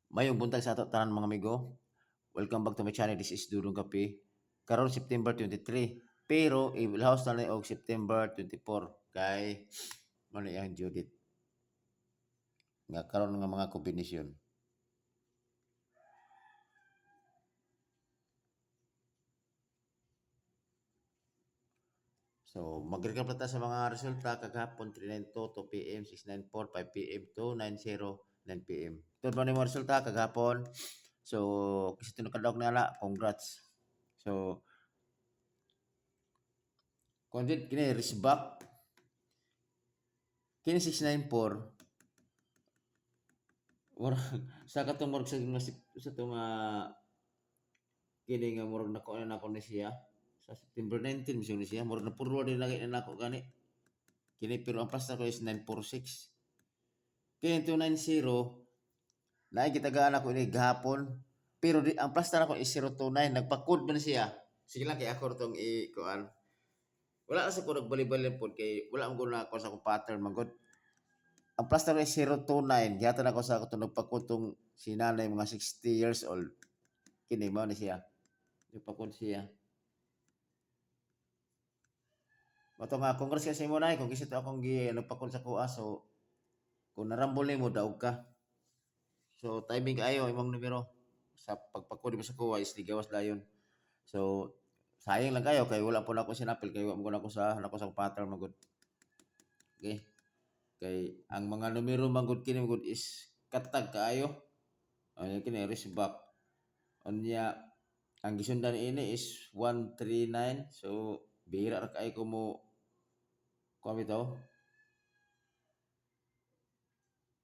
Mayong buntag sa ato tanan mga amigo. Welcome back to my channel. This is Dudong Kape. Karon September 23. Pero i-house na og September 24 kay ano yang Judith nga karon nga mga kombinasyon. So, mag-recap ta sa mga resulta kagahapon 392, 2 PM, 694, 5 PM, 290, 9 PM. Ito ba mga resulta kagahapon? So, kasi tinukadok na ala, congrats. So, content kini risbak kini 694 or sa katong murag sa itong kini nga murag nako na nako ni siya sa September 19 misyon ni siya murag na forward din lagi na nako gani kini pero ang pasta ko is 946 kini 290 na gitagaan ako ini gahapon pero di, ang pasta nako is 029 nagpa-code man siya sige lang kay ako tong i-kuan wala na sa ko nagbali-bali pod kay wala ang guna ako sa akong pattern magod ang plaster is 029 gihatan ako sa katong nagpakutong si nanay mga 60 years old kini mao ni siya nagpakut siya mato nga congrats kasi mo nay kung kisit akong gi nagpakut sa kuha so kung narambol nimo daog ka so timing kaayo imong numero sa pagpakut mo sa kuha is ligawas dayon so sayang lang kayo kay wala po na ako sinapil kay wala mo na ako sa nako sa pattern magud okay kay ang mga numero magud kini magud is katag kaayo ay kini risbak unya ang gisundan ini is 139 so bihira ra kay ko mo kuha bitaw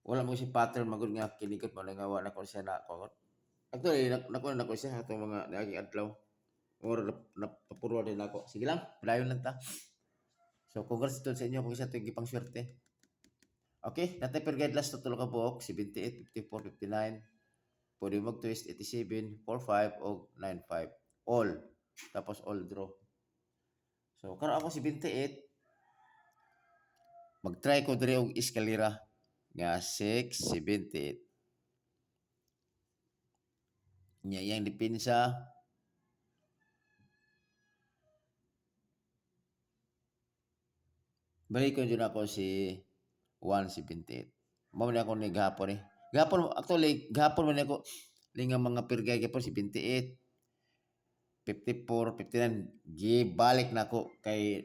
wala mo si pattern magud nga kinikot man nga wala ko siya na ko actually nako na ko siya atong mga naging adlaw or napapurwa din ako sige lang padayon lang ta so congrats to sa inyo kung isa to gipang swerte okay natay per guide last to tulo ka buok 78 54 59 pwede mag-twist 87, 45 o 95. All. Tapos all draw. So, karon ako 78. Mag-try ko diri og eskalera nga 678. Nya yang depensa balik ko dyan ako si 178. Mao man ako ni gahapon eh. Gahapon actually gahapon man ako nga mga pirgay gahapon 78 54, 59, gibalik na ako kay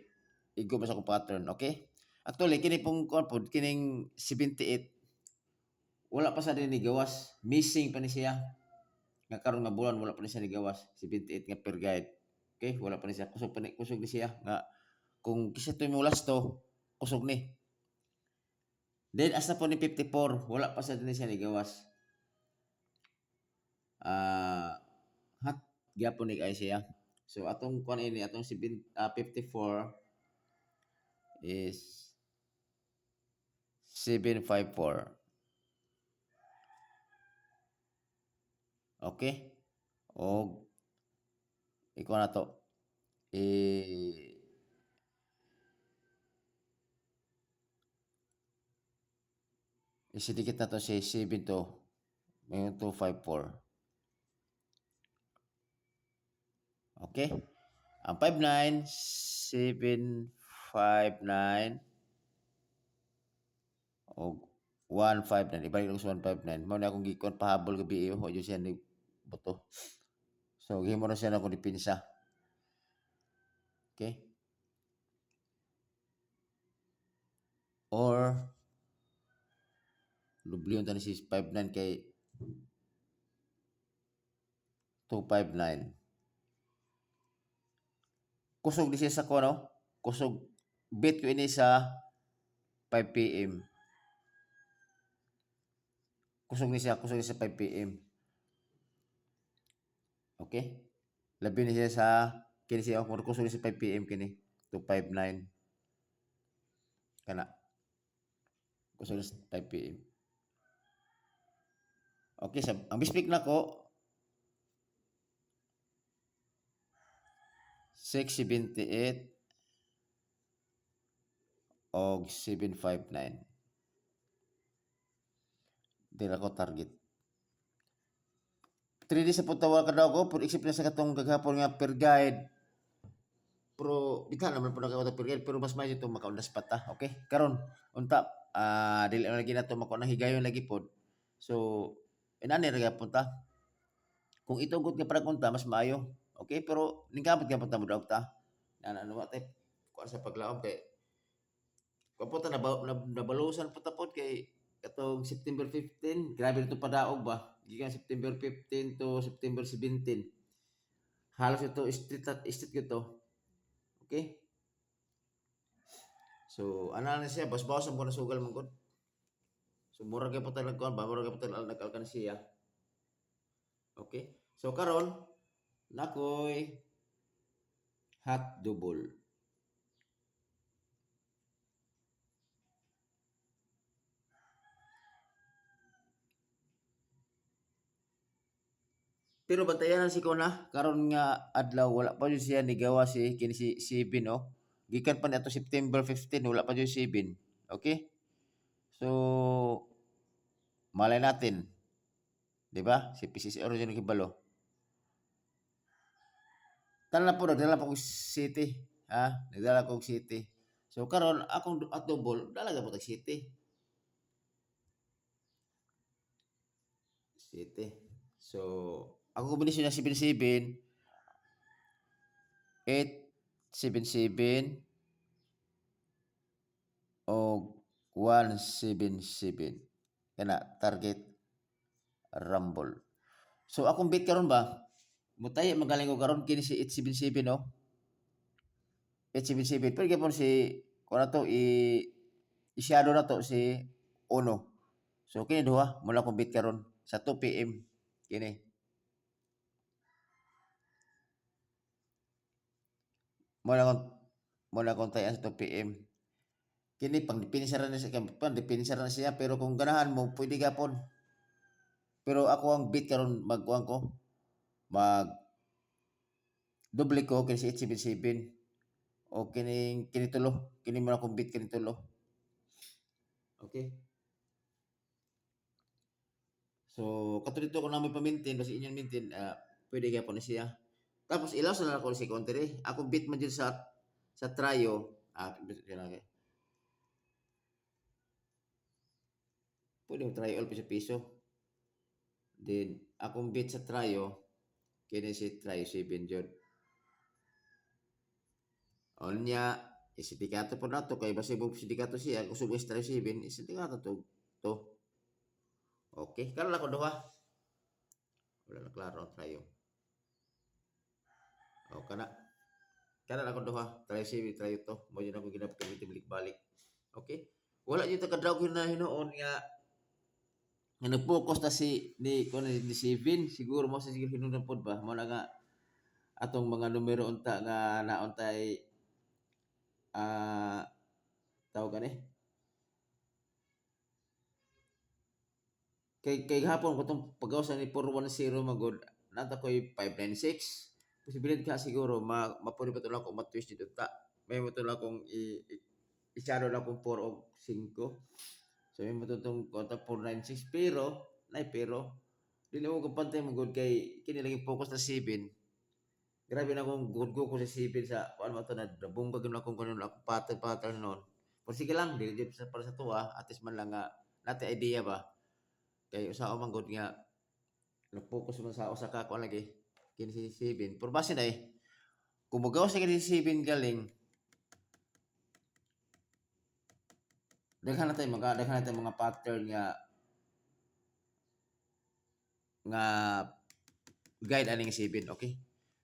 igo sa akong pattern, okay? Actually, kini pong pod, kining 78, wala pa sa din ni gawas. Missing pa ni siya. Nga karon nga bulan, wala pa ni siya ni gawas. 78 nga per guide. Okay? Wala pa ni siya. Kusog ni siya. Nga, kung kisa to mo last to, kusog ni. Then, as na po ni 54, wala pa sa din siya ni gawas. Hat gyapon ni kay siya. So atong kuan ini atong 54 is 754. Okay? O ikaw na to. Isidikit na to si 7 to. Ngayon 254. Okay? Ang 59, 759 o 159. Ibalik lang sa 159. Mao na akong gikon pahabol gabi iyo. O yun siya ni buto. So, gihimo na siya na akong dipinsa. Okay? Or, lubliyon ta ni si 59 kay 259. Kusog di siya sa ko, no? Kusog. Bit ko ini sa 5 PM. Kusog ni siya sa 5 PM. Okay? Labi ni siya sa kini siya kung kusog ni sa 5 PM kini 259 kana kusog sa 5 PM. Okay, ang bispik na ko 678 og 759. Dila ko target. 3 days sa punta ka daw ko, pero isip na sa katong kaghapon nga per guide. Pero bitahan naman po na kayo per guide, pero mas may ito makaundas pata, okay? Karon unta, dili na lagi na ito makuha na higayon lagi po. So, inani rin punta. Kung itugot nga para kunta, mas maayo. Okay? Pero, ningkamot ka punta mo daw ta. Ano ba, tayo, kuha sa paglaom kay kapunta nabalusan po tapos kay katong September 15, grabe nito padaog ba? Gikan September 15 to September 17. Halos ito street ito. Okay? So, ana na siya, bas-basan mo na sugal man gud. So, mura kay po talaga kuan ba? Mura kay po talaga nag-alkan siya. Okay? So, karon nakoy hot double. Pero bantayan si Kona karon nga adlaw wala pa jud siya nigawa si kini si Bin no. Gikan pa niadto September 15 wala pa jud si Bin. Okay? So malay natin, 'di ba? Si PCC original Kibalo. Tanan po nagdala pa kog city, ha? Nagdala kog city. So karon akong at double dalaga po tag city. City. So ako kombinasyon na 77 877 o 177 kana target rumble. So akong bet karon ba mutay magaling ko karon kini si 877 no. 877 pero gyapon si kuno to i-shadow na to si Uno. So kini duha mula akong bet karon sa 2 PM kini. Muna akong tayan sa 2 PM. Kini pang depensa na siya, pang depensa na siya pero kung ganahan mo pwede gapon. Pero ako ang bet karon magkuan ko mag doble ko kini si 877 o kini tulo kini mo akong bet kini tulo. Okay? So kato dito ko na may pa-maintain basi inyan maintain pwede gapon na siya. Tapos ilaw sa na ako si counter eh. Ako bet man jud sa tryo pwede mo tryo all piso-piso. Then akong bet sa tryo kini si tryo 7 jud. Onya isindikato po nato kay basi mo sindikato siya kung subes tryo 7 isindikato to. Okay, karon ako duha. Wala na klaro tryo. O kana ako duha tryo 7 tryo to mo yun ako ginapakita balik. Okay? Wala jud ta kadraw hinoon nga nag-focus ta si ni si Vin siguro mo sa siguro hinungdan pod ba mo na nga atong mga numero unta nga naon tay tawag ani kay hapon ko tong pag-awas ni 410 magod nata koy 596 posibilidad ka siguro mapuri pa to lang ko matwist dito ta may mo to lang kong i-shadow lang kong 4 o 5 so may matutong konta 496 pero dili mo kapantay mo good kay kini lagi focus na 7 grabe na akong good ko sa 7 sa ano to na bunga gyud akong kuno ako pattern noon pero sige lang dili sa para sa tuwa at least man lang nga nate idea ba kay usa man good nga nag-focus man sa usa ka kuan lagi kini si 7 pero base na kung magawas na kini si 7 galing daghan natin mga pattern nga guide aning 7 okay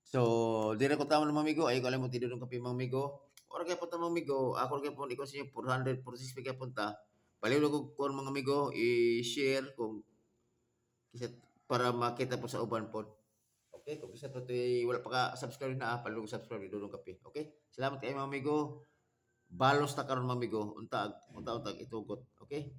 so dire ko tawon mga amigo ay ko alam mo tidon kape mga amigo ora kay punta mga amigo ako kay pun iko sa inyo 446 kay punta palihog ko kon mga amigo i-share kung kisa para makita po sa uban pod okay kung bisa to wala pa ka subscribe na palihog subscribe dudong kape okay salamat kay mga amigo balos ta karon mga amigo untag itugot okay